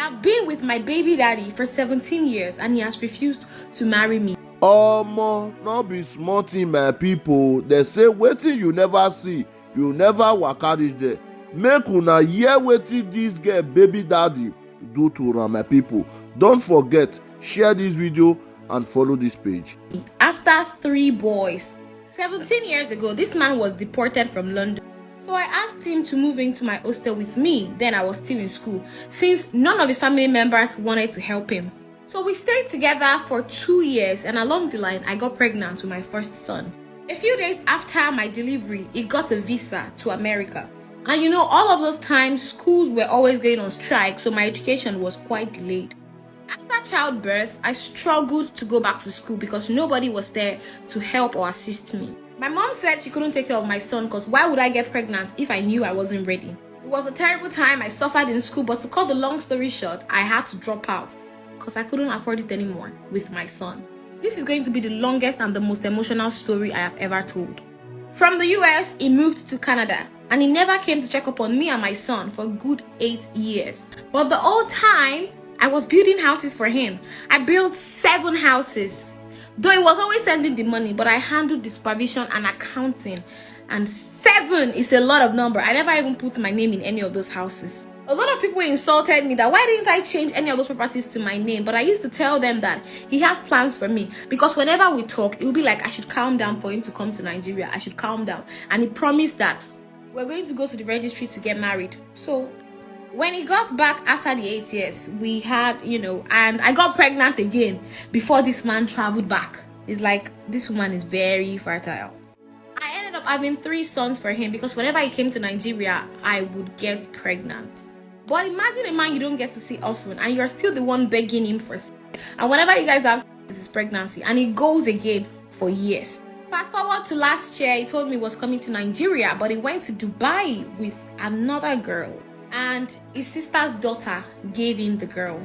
have been with my baby daddy for 17 years and he has refused to marry me. Omo, no be small thing my people. They say wetin you never see, you never waka reach there. Make una hear wetin dis girl baby daddy do to am my people. Don't forget, share this video and follow this page. After 3 boys. 17 years ago, this man was deported from London. So I asked him to move into my hostel with me. Then I was still in school, since none of his family members wanted to help him. So we stayed together for 2 years, and along the line, I got pregnant with my first son. A few days after my delivery, he got a visa to America. And you know, all of those times, schools were always going on strike, so my education was quite delayed. After childbirth, I struggled to go back to school because nobody was there to help or assist me. My mom said she couldn't take care of my son because why would I get pregnant if I knew I wasn't ready? It was a terrible time. I suffered in school, but to cut the long story short, I had to drop out because I couldn't afford it anymore with my son. This is going to be the longest and the most emotional story I have ever told. From the US, he moved to Canada and he never came to check up on me and my son for a good 8 years. But the whole time, I was building houses for him. I built 7 houses. Though he was always sending the money, but I handled the supervision and accounting. And 7 is a lot of number. I never even put my name in any of those houses. A lot of people insulted me that why didn't I change any of those properties to my name? But I used to tell them that he has plans for me. Because whenever we talk, it will be like I should calm down for him to come to Nigeria. I should calm down. And he promised that we're going to go to the registry to get married. So when he got back after the 8 years, we had, and I got pregnant again before this man traveled back. It's like, this woman is very fertile. I ended up having 3 sons for him because whenever he came to Nigeria, I would get pregnant. But imagine a man you don't get to see often and you're still the one begging him for sex. And whenever you guys have this pregnancy, and he goes again for years. Fast forward to last year, he told me he was coming to Nigeria, but he went to Dubai with another girl. And his sister's daughter gave him the girl.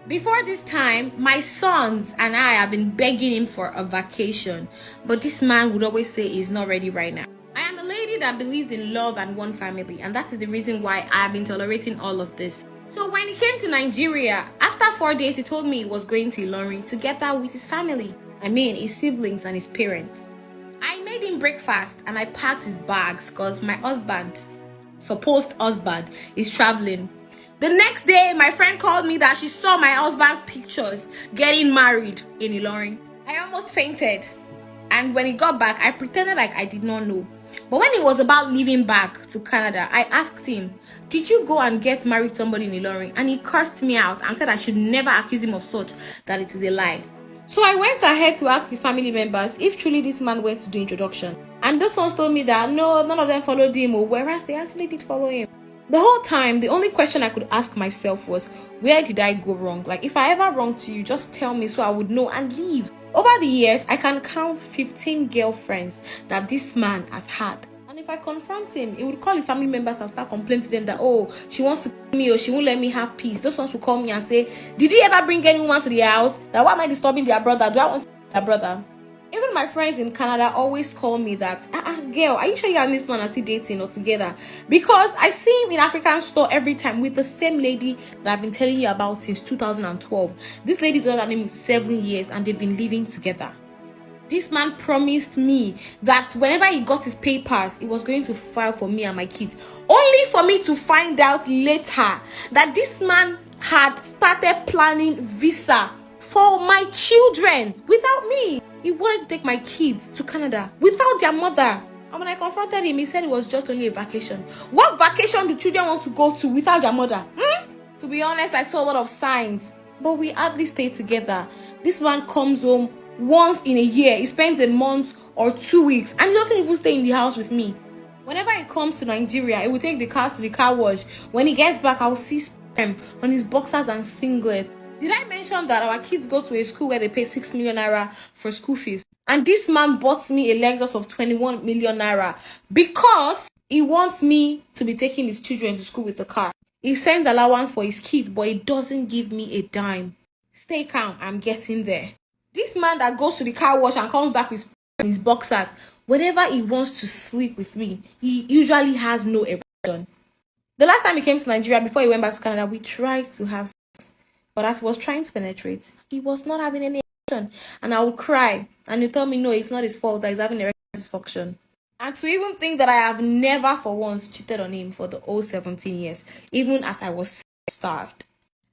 Before this time, my sons and I have been begging him for a vacation, but this man would always say he's not ready right now. I am a lady that believes in love and one family, and that is the reason why I have been tolerating all of this. So when he came to Nigeria, after 4 days, he told me he was going to Ilorin together with his family. I mean, his siblings and his parents. I made him breakfast and I packed his bags because my supposed husband is traveling. The next day, my friend called me that she saw my husband's pictures getting married in Ilorin. I almost fainted. And when he got back, I pretended like I did not know. But when he was about leaving back to Canada, I asked him, did you go and get married to somebody in Ilorin? And he cursed me out and said I should never accuse him of such, that it is a lie. So I went ahead to ask his family members if truly this man went to do introduction. And those ones told me that no, none of them followed him, whereas they actually did follow him. The whole time, the only question I could ask myself was, where did I go wrong? Like, if I ever wronged you, just tell me so I would know and leave. Over the years, I can count 15 girlfriends that this man has had. And if I confront him, he would call his family members and start complaining to them that, oh, she wants to kill me or she won't let me have peace. Those ones will call me and say, did he ever bring anyone to the house? That why am I disturbing their brother? Do I want to kill their brother? Even my friends in Canada always call me that, girl, are you sure you and this man are still dating or together? Because I see him in African store every time with the same lady that I've been telling you about since 2012. This lady's under name is 7 years and they've been living together. This man promised me that whenever he got his papers, he was going to file for me and my kids. Only for me to find out later that this man had started planning visa for my children without me. He wanted to take my kids to Canada without their mother. And when I confronted him, he said it was just only a vacation. What vacation do children want to go to without their mother? To be honest, I saw a lot of signs, but we hardly stay together. This man comes home once in a year. He spends a month or 2 weeks and he doesn't even stay in the house with me. Whenever he comes to Nigeria, he will take the cars to the car wash. When he gets back, I will see sperm on his boxers and singlet. Did I mention that our kids go to a school where they pay 6 million naira for school fees? And this man bought me a Lexus of 21 million naira because he wants me to be taking his children to school with the car. He sends allowance for his kids, but he doesn't give me a dime. Stay calm, I'm getting there. This man that goes to the car wash and comes back with his boxers, whenever he wants to sleep with me, he usually has no erection. The last time he came to Nigeria before he went back to Canada, we tried to have sex, But as he was trying to penetrate, he was not having any action. And I would cry. And he'd tell me, no, it's not his fault that he's having erectile dysfunction. And to even think that I have never for once cheated on him for the whole 17 years, even as I was starved.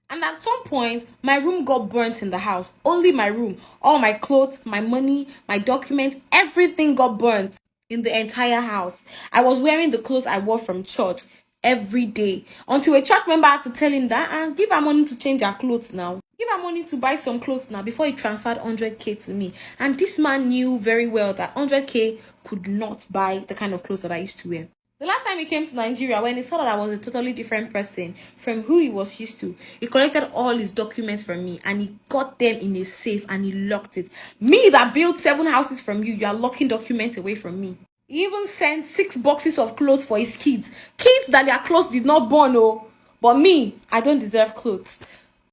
And at some point, my room got burnt in the house. Only my room. All my clothes, my money, my documents, everything got burnt in the entire house. I was wearing the clothes I wore from church every day. Until a church member had to tell him that, and give her money to change her clothes now. Give her money to buy some clothes now before he transferred 100k to me. And this man knew very well that 100k could not buy the kind of clothes that I used to wear. The last time he came to Nigeria, when he saw that I was a totally different person from who he was used to, he collected all his documents from me and he got them in a safe and he locked it. Me that built 7 houses from you, you are locking documents away from me. He even sent 6 boxes of clothes for his kids. Kids that their clothes did not burn, oh. But me, I don't deserve clothes.